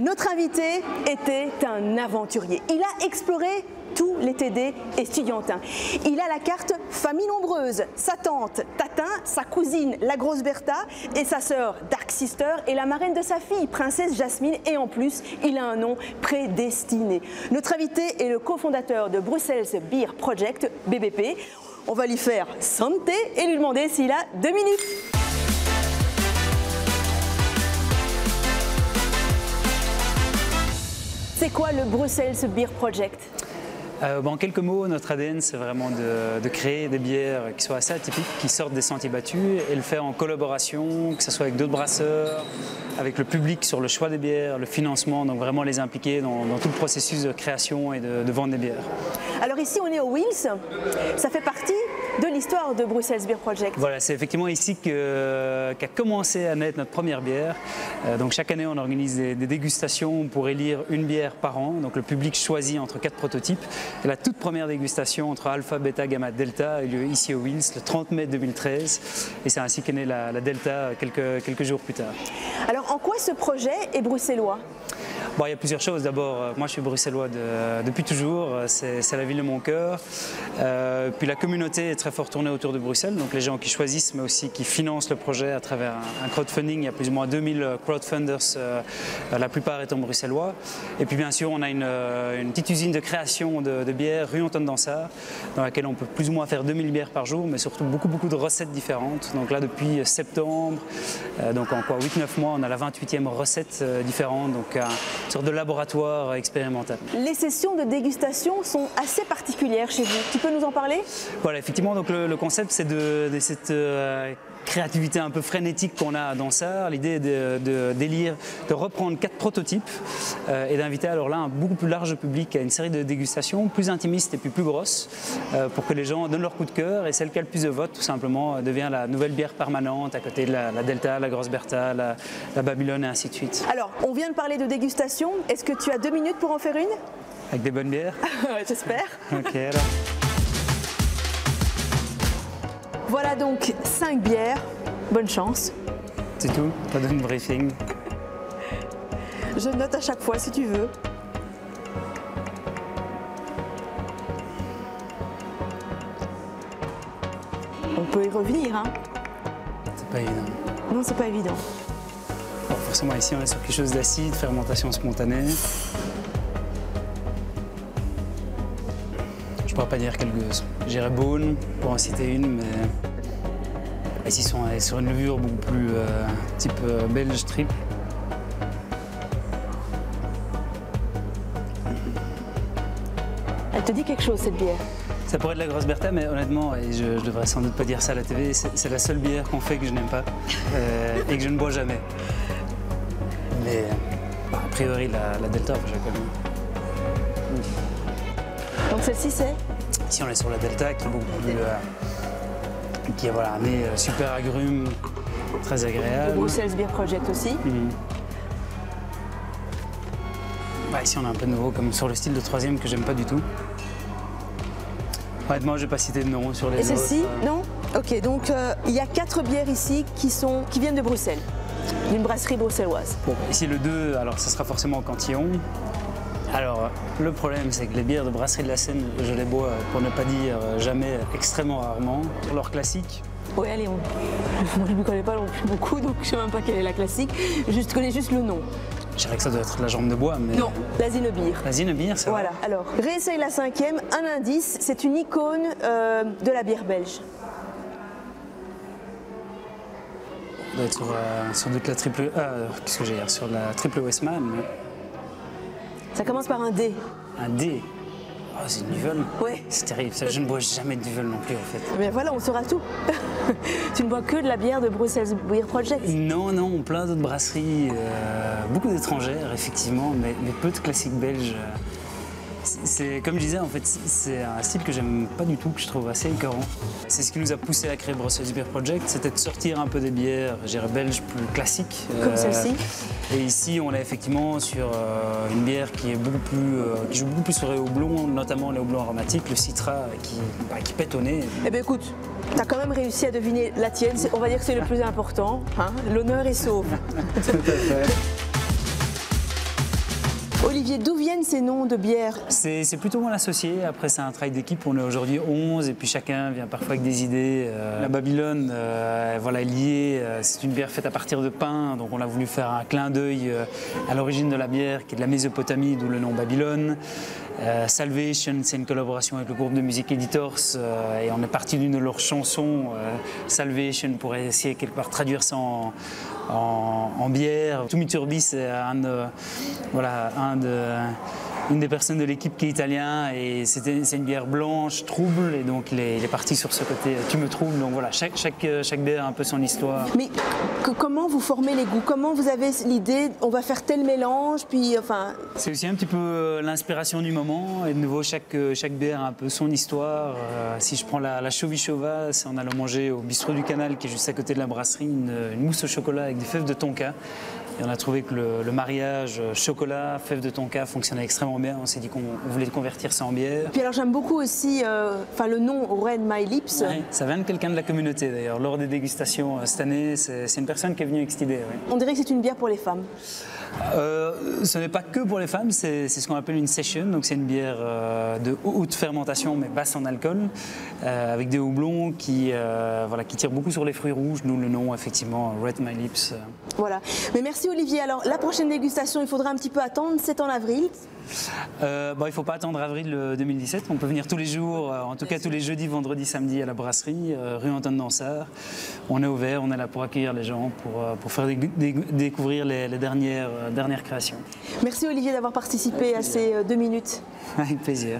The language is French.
Notre invité était un aventurier. Il a exploré tous les TD estudiantins. Il a la carte famille nombreuse, sa tante Tatin, sa cousine la grosse Bertha et sa sœur Dark Sister et la marraine de sa fille, princesse Jasmine, et en plus, il a un nom prédestiné. Notre invité est le cofondateur de Brussels Beer Project, BBP. On va lui faire santé et lui demander s'il a 2 minutes. C'est quoi le Brussels Beer Project? En quelques mots, notre ADN, c'est vraiment de créer des bières qui soient assez atypiques, qui sortent des sentiers battus et le faire en collaboration, que ce soit avec d'autres brasseurs, avec le public sur le choix des bières, le financement, donc vraiment les impliquer dans tout le processus de création et de vente des bières. Alors ici, on est au Wheels, ça fait partie de l'histoire de Brussels Beer Project. Voilà, c'est effectivement ici qu'a commencé à naître notre première bière. Donc chaque année, on organise des dégustations pour élire une bière par an. Donc le public choisit entre 4 prototypes. Et la toute première dégustation entre Alpha, Beta, Gamma, Delta a eu lieu ici au Wheels le 30 mai 2013. Et c'est ainsi qu'est née la Delta quelques jours plus tard. Alors en quoi ce projet est bruxellois ? Bon, il y a plusieurs choses. D'abord, moi je suis bruxellois depuis toujours, c'est la ville de mon cœur. Puis la communauté est très fort tournée autour de Bruxelles, donc les gens qui choisissent mais aussi qui financent le projet à travers un crowdfunding. Il y a plus ou moins 2000 crowdfunders, la plupart étant bruxellois. Et puis bien sûr, on a une petite usine de création de bières rue Anton Dansart, dans laquelle on peut plus ou moins faire 2000 bières par jour, mais surtout beaucoup de recettes différentes. Donc là, depuis septembre, donc en 8-9 mois, on a la 28e recette différente. Donc une sorte de laboratoire expérimental. Les sessions de dégustation sont assez particulières chez vous. Tu peux nous en parler? Voilà, effectivement, donc le concept, c'est de cette créativité un peu frénétique qu'on a à Dansart. L'idée est de reprendre 4 prototypes et d'inviter alors là un beaucoup plus large public à une série de dégustations plus intimistes et puis plus grosses pour que les gens donnent leur coup de cœur et celle qui a le plus de votes tout simplement devient la nouvelle bière permanente à côté de la Delta, la Grosse Bertha, la Babylone et ainsi de suite. Alors, on vient de parler de dégustation. Est-ce que tu as 2 minutes pour en faire une? Avec des bonnes bières? J'espère. Ok, alors. Voilà donc 5 bières, bonne chance. C'est tout, pas de briefing. Je note à chaque fois si tu veux. On peut y revenir, hein. C'est pas évident. Non, c'est pas évident. Bon, forcément ici on est sur quelque chose d'acide, fermentation spontanée. Je pourrais pas dire quelle gueuse. J'irais Beaune pour en citer une, mais ici on est sur une levure beaucoup plus type belge triple. Elle te dit quelque chose cette bière? Ça pourrait être la Grosse Bertha, mais honnêtement, et je devrais sans doute pas dire ça à la TV, c'est la seule bière qu'on fait que je n'aime pas et que je ne bois jamais. Mais a priori la Delta, je la connais. Donc celle-ci c'est? Ici on est sur la Delta qui est beaucoup plus... qui est voilà, un nez super agrume, très agréable. Le Brussels Beer Project aussi. Bah, ici on a un peu de nouveau comme sur le style de 3e que j'aime pas du tout. Honnêtement je vais pas citer de nom sur les autres. Et celle-ci, non? Ok, donc il y a 4 bières ici qui viennent de Bruxelles, d'une brasserie bruxelloise. Bon, ici le 2, alors ça sera forcément au Cantillon. Alors, le problème, c'est que les bières de Brasserie de la Seine, je les bois, pour ne pas dire jamais, extrêmement rarement. Leur classique. Oui, allez, moi je ne connais pas non plus beaucoup, donc je ne sais même pas quelle est la classique. Je connais juste le nom. Je dirais que ça doit être la jambe de bois, mais... Non, la Zinnebier. La Zinnebier, c'est vrai. Voilà, alors, réessaye la 5e, un indice, c'est une icône de la bière belge. On doit être sur doute la triple... qu'est-ce que j'ai hier? Sur la triple Westman. Mais... Ça commence par un D. Un D? Oh, c'est une Duvel? Oui. C'est terrible, ça, je ne bois jamais de Duvel non plus en fait. Mais voilà, on saura tout. Tu ne bois que de la bière de Brussels Beer Project? Non, plein d'autres brasseries, beaucoup d'étrangères effectivement, mais peu de classiques belges. C'est comme je disais, en fait, c'est un style que j'aime pas du tout, que je trouve assez écœurant. C'est ce qui nous a poussé à créer Brussels Beer Project, c'était de sortir un peu des bières, je dirais, belges plus classiques. Comme celle-ci. Et ici, on est effectivement sur une bière qui joue beaucoup plus sur les houblons, notamment les houblons aromatiques, le citra qui pète au nez. Eh bien écoute, tu as quand même réussi à deviner la tienne, on va dire que c'est le plus important, hein. L'honneur est sauf. Tout à fait. Olivier, d'où viennent ces noms de bières? C'est plutôt moi l'associé. Après, c'est un travail d'équipe. On est aujourd'hui 11 et puis chacun vient parfois avec des idées. La Babylone, voilà, est liée. C'est une bière faite à partir de pain. Donc on a voulu faire un clin d'œil à l'origine de la bière qui est de la Mésopotamie, d'où le nom Babylone. Salvation, c'est une collaboration avec le groupe de musique Editors et on est parti d'une de leurs chansons, Salvation, pour essayer quelque part traduire ça en bière. Tumiturbi, c'est une des personnes de l'équipe qui est italien et c'est une bière blanche, trouble, et donc il est parti sur ce côté tu me troubles. Donc voilà, chaque bière a un peu son histoire. Mais comment vous formez les goûts? Comment vous avez l'idée, on va faire tel mélange, puis enfin... C'est aussi un petit peu l'inspiration du moment, et de nouveau chaque bière a un peu son histoire. Si je prends la Chauvichova, on allait manger au bistrot du Canal qui est juste à côté de la brasserie, une mousse au chocolat avec des fèves de tonka. Et on a trouvé que le mariage chocolat, fèves de tonka fonctionnait extrêmement bien. On s'est dit qu'on voulait convertir ça en bière. Puis alors j'aime beaucoup aussi le nom Red My Lips. Ouais, ça vient de quelqu'un de la communauté d'ailleurs. Lors des dégustations cette année, c'est une personne qui est venue avec cette idée. Ouais. On dirait que c'est une bière pour les femmes. Ce n'est pas que pour les femmes, c'est ce qu'on appelle une session, donc c'est une bière de haute fermentation mais basse en alcool, avec des houblons qui tirent beaucoup sur les fruits rouges, nous le nom effectivement Red My Lips. Voilà, mais merci Olivier. Alors la prochaine dégustation, il faudra un petit peu attendre, c'est en avril. Il ne faut pas attendre avril 2017, on peut venir tous les jours, en tout cas tous les jeudis, vendredis, samedis à la brasserie, rue Antoine Dansard. On est ouvert, on est là pour accueillir les gens, pour faire découvrir les dernières créations. Merci Olivier d'avoir participé à ces 2 minutes. Avec plaisir.